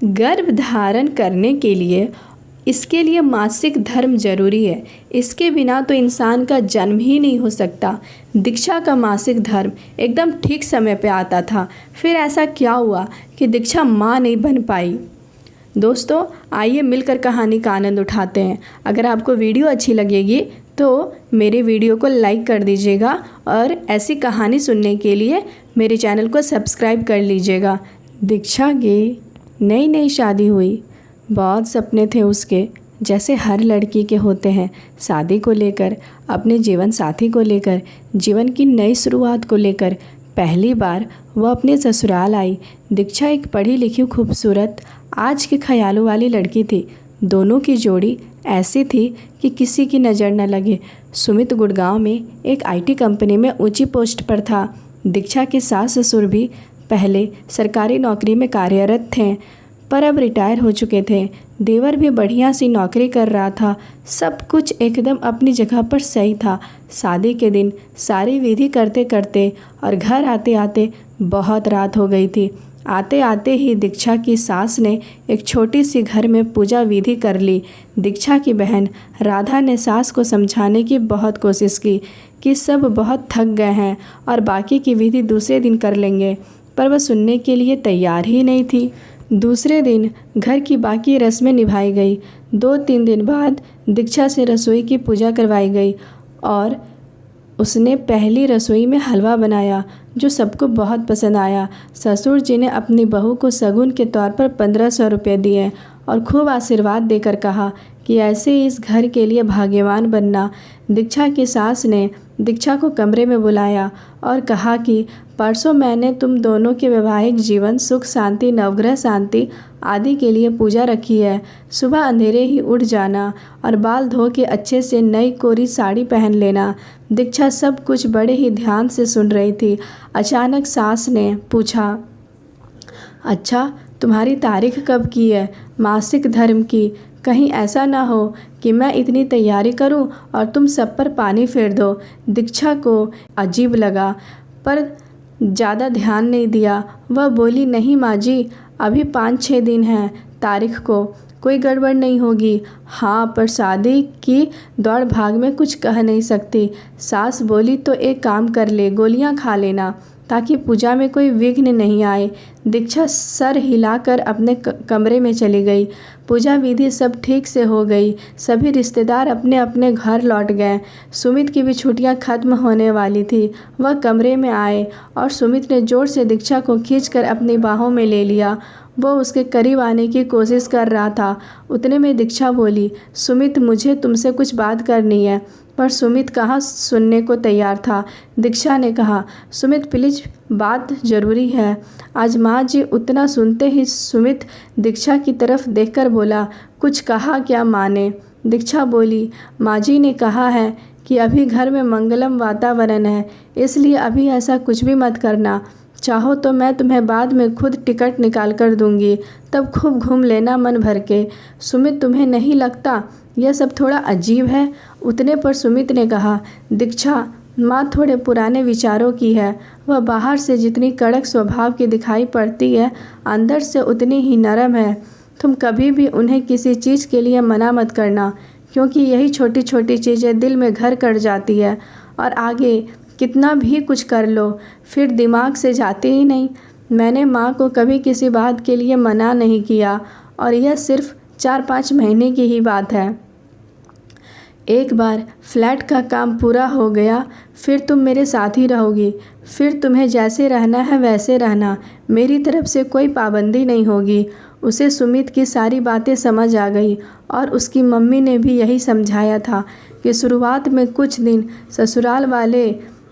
गर्भ धारण करने के लिए इसके लिए मासिक धर्म जरूरी है। इसके बिना तो इंसान का जन्म ही नहीं हो सकता। दीक्षा का मासिक धर्म एकदम ठीक समय पे आता था। फिर ऐसा क्या हुआ कि दीक्षा माँ नहीं बन पाई? दोस्तों, आइए मिलकर कहानी का आनंद उठाते हैं। अगर आपको वीडियो अच्छी लगेगी तो मेरे वीडियो को लाइक कर दीजिएगा और ऐसी कहानी सुनने के लिए मेरे चैनल को सब्सक्राइब कर लीजिएगा। दीक्षा की नई नई शादी हुई। बहुत सपने थे उसके, जैसे हर लड़की के होते हैं, शादी को लेकर, अपने जीवन साथी को लेकर, जीवन की नई शुरुआत को लेकर। पहली बार वह अपने ससुराल आई। दीक्षा एक पढ़ी लिखी खूबसूरत आज के ख्यालों वाली लड़की थी। दोनों की जोड़ी ऐसी थी कि किसी की नज़र न लगे। सुमित गुड़गांव में एक आईटी कंपनी में ऊंची पोस्ट पर था। दीक्षा के सास ससुर भी पहले सरकारी नौकरी में कार्यरत थे, पर अब रिटायर हो चुके थे। देवर भी बढ़िया सी नौकरी कर रहा था। सब कुछ एकदम अपनी जगह पर सही था। शादी के दिन सारी विधि करते करते और घर आते आते बहुत रात हो गई थी। आते आते ही दीक्षा की सास ने एक छोटी सी घर में पूजा विधि कर ली। दीक्षा की बहन राधा ने सास को समझाने की बहुत कोशिश की कि सब बहुत थक गए हैं और बाकी की विधि दूसरे दिन कर लेंगे, पर वह सुनने के लिए तैयार ही नहीं थी। दूसरे दिन घर की बाकी रस्में निभाई गई। 2-3 दिन बाद दीक्षा से रसोई की पूजा करवाई गई और उसने पहली रसोई में हलवा बनाया, जो सबको बहुत पसंद आया। ससुर जी ने अपनी बहू को शगुन के तौर पर 1500 रुपये दिए और खूब आशीर्वाद देकर कहा कि ऐसे ही इस घर के लिए भाग्यवान बनना। दीक्षा की सास ने दीक्षा को कमरे में बुलाया और कहा कि परसों मैंने तुम दोनों के वैवाहिक जीवन, सुख शांति, नवग्रह शांति आदि के लिए पूजा रखी है। सुबह अंधेरे ही उठ जाना और बाल धो के अच्छे से नई कोरी साड़ी पहन लेना। दीक्षा सब कुछ बड़े ही ध्यान से सुन रही थी। अचानक सास ने पूछा, अच्छा, तुम्हारी तारीख कब की है मासिक धर्म की? कहीं ऐसा ना हो कि मैं इतनी तैयारी करूं और तुम सब पर पानी फेर दो। दीक्षा को अजीब लगा, पर ज़्यादा ध्यान नहीं दिया। वह बोली, नहीं माँ जी, अभी 5-6 दिन हैं तारीख को, कोई गड़बड़ नहीं होगी। हाँ, पर शादी की दौड़ भाग में कुछ कह नहीं सकती। सास बोली, तो एक काम कर ले, गोलियां खा लेना ताकि पूजा में कोई विघ्न नहीं आए। दीक्षा सर हिलाकर अपने कमरे में चली गई। पूजा विधि सब ठीक से हो गई। सभी रिश्तेदार अपने अपने घर लौट गए। सुमित की भी छुट्टियां खत्म होने वाली थी। वह कमरे में आए और सुमित ने जोर से दीक्षा को खींचकर अपनी बाहों में ले लिया। वो उसके करीब आने की कोशिश कर रहा था। उतने में दीक्षा बोली, सुमित, मुझे तुमसे कुछ बात करनी है। पर सुमित कहाँ सुनने को तैयार था। दीक्षा ने कहा, सुमित प्लीज, बात ज़रूरी है। आज माँ जी। उतना सुनते ही सुमित दीक्षा की तरफ देखकर बोला, कुछ कहा क्या माँ ने? दीक्षा बोली, माँ जी ने कहा है कि अभी घर में मंगलम वातावरण है, इसलिए अभी ऐसा कुछ भी मत करना। चाहो तो मैं तुम्हें बाद में खुद टिकट निकाल कर दूंगी, तब खूब घूम लेना मन भर के। सुमित, तुम्हें नहीं लगता यह सब थोड़ा अजीब है? उतने पर सुमित ने कहा, दीक्षा, माँ थोड़े पुराने विचारों की है। वह बाहर से जितनी कड़क स्वभाव की दिखाई पड़ती है, अंदर से उतनी ही नरम है। तुम कभी भी उन्हें किसी चीज़ के लिए मना मत करना, क्योंकि यही छोटी छोटी चीज़ें दिल में घर कर जाती है और आगे कितना भी कुछ कर लो फिर दिमाग से जाती ही नहीं। मैंने माँ को कभी किसी बात के लिए मना नहीं किया और यह सिर्फ 4-5 महीने की ही बात है। एक बार फ्लैट का काम पूरा हो गया, फिर तुम मेरे साथ ही रहोगी। फिर तुम्हें जैसे रहना है वैसे रहना, मेरी तरफ से कोई पाबंदी नहीं होगी। उसे सुमित की सारी बातें समझ आ गई और उसकी मम्मी ने भी यही समझाया था कि शुरुआत में कुछ दिन ससुराल वाले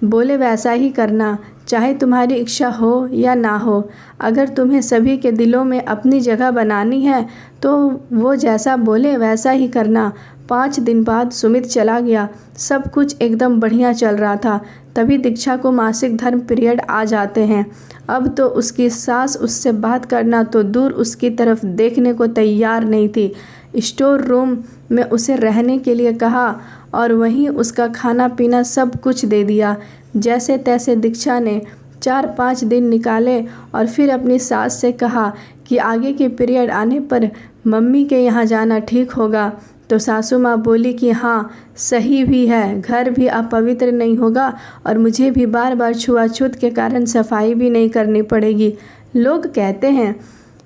बोले वैसा ही करना, चाहे तुम्हारी इच्छा हो या ना हो। अगर तुम्हें सभी के दिलों में अपनी जगह बनानी है तो वो जैसा बोले वैसा ही करना। 5 दिन बाद सुमित चला गया। सब कुछ एकदम बढ़िया चल रहा था। तभी दीक्षा को मासिक धर्म पीरियड आ जाते हैं। अब तो उसकी सास उससे बात करना तो दूर, उसकी तरफ देखने को तैयार नहीं थी। स्टोर रूम में उसे रहने के लिए कहा और वहीं उसका खाना पीना सब कुछ दे दिया। जैसे तैसे दीक्षा ने 4-5 दिन निकाले और फिर अपनी सास से कहा कि आगे के पीरियड आने पर मम्मी के यहाँ जाना ठीक होगा। तो सासू माँ बोली कि हाँ सही भी है, घर भी अपवित्र नहीं होगा और मुझे भी बार बार छुआछूत के कारण सफाई भी नहीं करनी पड़ेगी। लोग कहते हैं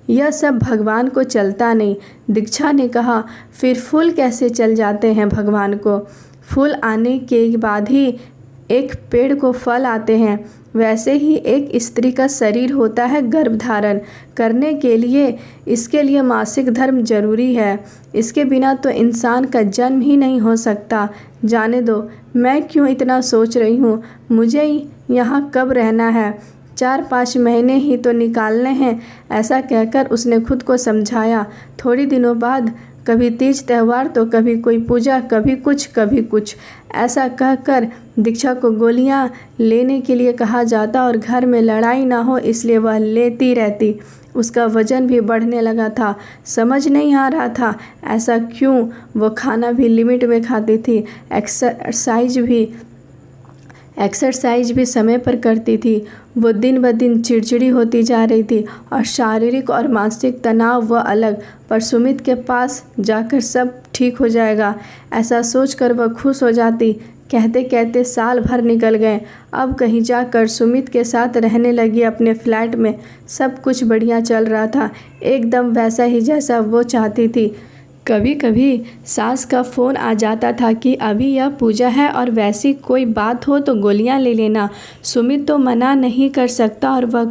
यह सब भगवान को चलता नहीं। दीक्षा ने कहा फिर फूल कैसे चल जाते हैं भगवान को? फूल आने के बाद ही एक पेड़ को फल आते हैं। वैसे ही एक स्त्री का शरीर होता है गर्भधारण करने के लिए, इसके लिए मासिक धर्म जरूरी है। इसके बिना तो इंसान का जन्म ही नहीं हो सकता। जाने दो, मैं क्यों इतना सोच रही हूँ, मुझे यहाँ कब रहना है, 4-5 महीने ही तो निकालने हैं। ऐसा कहकर उसने खुद को समझाया। थोड़ी दिनों बाद कभी तीज त्यौहार तो कभी कोई पूजा, कभी कुछ ऐसा कहकर दीक्षा को गोलियां लेने के लिए कहा जाता और घर में लड़ाई ना हो इसलिए वह लेती रहती। उसका वजन भी बढ़ने लगा था। समझ नहीं आ रहा था ऐसा क्यों। वो खाना भी लिमिट में खाती थी, एक्सरसाइज भी समय पर करती थी। वो दिन ब दिन चिड़चिड़ी होती जा रही थी और शारीरिक और मानसिक तनाव वह अलग। पर सुमित के पास जाकर सब ठीक हो जाएगा ऐसा सोचकर वह खुश हो जाती। कहते कहते साल भर निकल गए। अब कहीं जाकर सुमित के साथ रहने लगी अपने फ्लैट में। सब कुछ बढ़िया चल रहा था, एकदम वैसा ही जैसा वो चाहती थी। कभी कभी सास का फ़ोन आ जाता था कि अभी यह पूजा है और वैसी कोई बात हो तो गोलियां ले लेना। सुमित तो मना नहीं कर सकता और वह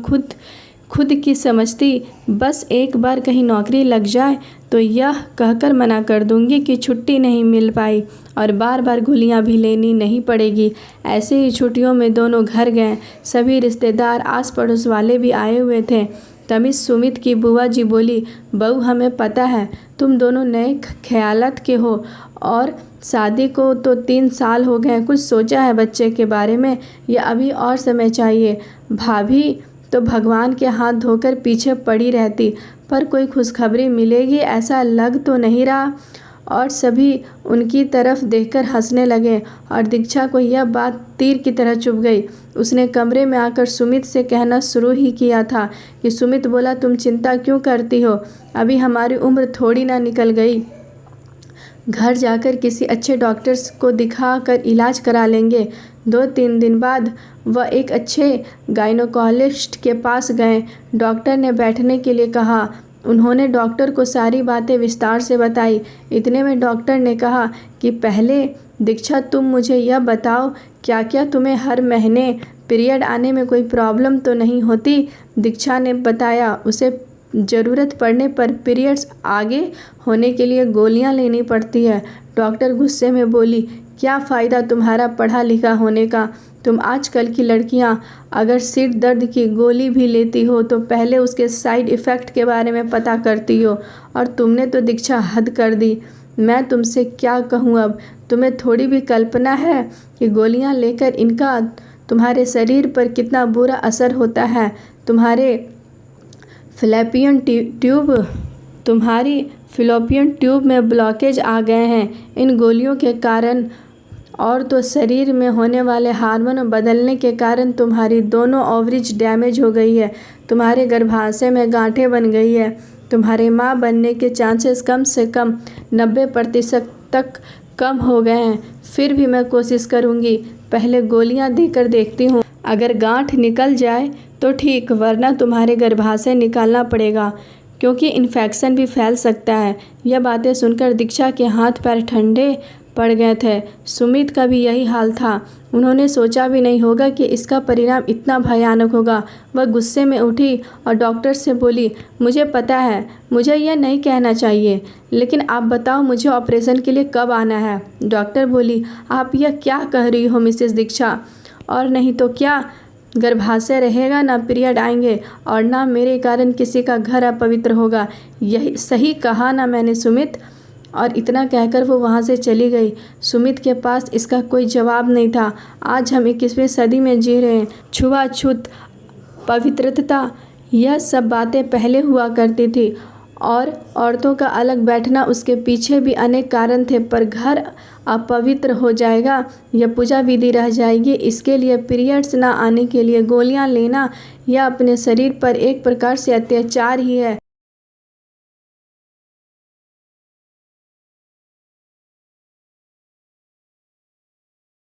खुद की समझती, बस एक बार कहीं नौकरी लग जाए तो यह कहकर मना कर दूंगी कि छुट्टी नहीं मिल पाई और बार बार गोलियां भी लेनी नहीं पड़ेगी। ऐसे ही छुट्टियों में दोनों घर गए। सभी रिश्तेदार, आस पड़ोस वाले भी आए हुए थे। तभी सुमित की बुआ जी बोली, बहू हमें पता है तुम दोनों नए ख्यालात के हो और शादी को तो 3 साल हो गए, कुछ सोचा है बच्चे के बारे में या अभी और समय चाहिए? भाभी तो भगवान के हाथ धोकर पीछे पड़ी रहती, पर कोई खुशखबरी मिलेगी ऐसा लग तो नहीं रहा। और सभी उनकी तरफ देखकर हंसने लगे और दीक्षा को यह बात तीर की तरह चुभ गई। उसने कमरे में आकर सुमित से कहना शुरू ही किया था कि सुमित बोला, तुम चिंता क्यों करती हो, अभी हमारी उम्र थोड़ी ना निकल गई। घर जाकर किसी अच्छे डॉक्टर्स को दिखा कर इलाज करा लेंगे। 2-3 दिन बाद वह एक अच्छे गायनोकोलॉजिस्ट के पास गए। डॉक्टर ने बैठने के लिए कहा। उन्होंने डॉक्टर को सारी बातें विस्तार से बताई। इतने में डॉक्टर ने कहा कि पहले दीक्षा तुम मुझे यह बताओ, क्या क्या तुम्हें हर महीने पीरियड आने में कोई प्रॉब्लम तो नहीं होती? दीक्षा ने बताया उसे ज़रूरत पड़ने पर पीरियड्स आगे होने के लिए गोलियां लेनी पड़ती है। डॉक्टर गुस्से में बोली, क्या फ़ायदा तुम्हारा पढ़ा लिखा होने का? तुम आजकल की लड़कियां अगर सिर दर्द की गोली भी लेती हो तो पहले उसके साइड इफ़ेक्ट के बारे में पता करती हो, और तुमने तो दीक्षा हद कर दी। मैं तुमसे क्या कहूँ अब? तुम्हें थोड़ी भी कल्पना है कि गोलियां लेकर इनका तुम्हारे शरीर पर कितना बुरा असर होता है? तुम्हारी फिलोपियन ट्यूब में ब्लॉकेज आ गए हैं इन गोलियों के कारण, और तो शरीर में होने वाले हार्मोन बदलने के कारण तुम्हारी दोनों ओवरीज डैमेज हो गई है। तुम्हारे गर्भाशय में गांठें बन गई है। तुम्हारे माँ बनने के चांसेस कम से कम 90% तक कम हो गए हैं। फिर भी मैं कोशिश करूँगी, पहले गोलियाँ देकर देखती हूँ। अगर गांठ निकल जाए तो ठीक, वरना तुम्हारे गर्भाशय निकालना पड़ेगा क्योंकि इन्फेक्शन भी फैल सकता है। यह बातें सुनकर दीक्षा के हाथ पैर ठंडे पड़ गए थे। सुमित का भी यही हाल था। उन्होंने सोचा भी नहीं होगा कि इसका परिणाम इतना भयानक होगा। वह गुस्से में उठी और डॉक्टर से बोली, मुझे पता है मुझे यह नहीं कहना चाहिए, लेकिन आप बताओ मुझे ऑपरेशन के लिए कब आना है? डॉक्टर बोली, आप यह क्या कह रही हो मिसेस दीक्षा? और नहीं तो क्या, गर्भाशय रहेगा ना पीरियड आएंगे और ना मेरे कारण किसी का घर अपवित्र होगा। यही सही कहा ना मैंने सुमित? और इतना कहकर वो वहाँ से चली गई। सुमित के पास इसका कोई जवाब नहीं था। आज हम 21वीं सदी में जी रहे हैं। छुआछूत, पवित्रता, यह सब बातें पहले हुआ करती थी और औरतों का अलग बैठना, उसके पीछे भी अनेक कारण थे, पर घर अपवित्र हो जाएगा, यह पूजा विधि रह जाएगी। इसके लिए पीरियड्स ना आने के लिए गोलियां लेना यह अपने शरीर पर एक प्रकार से अत्याचार ही है।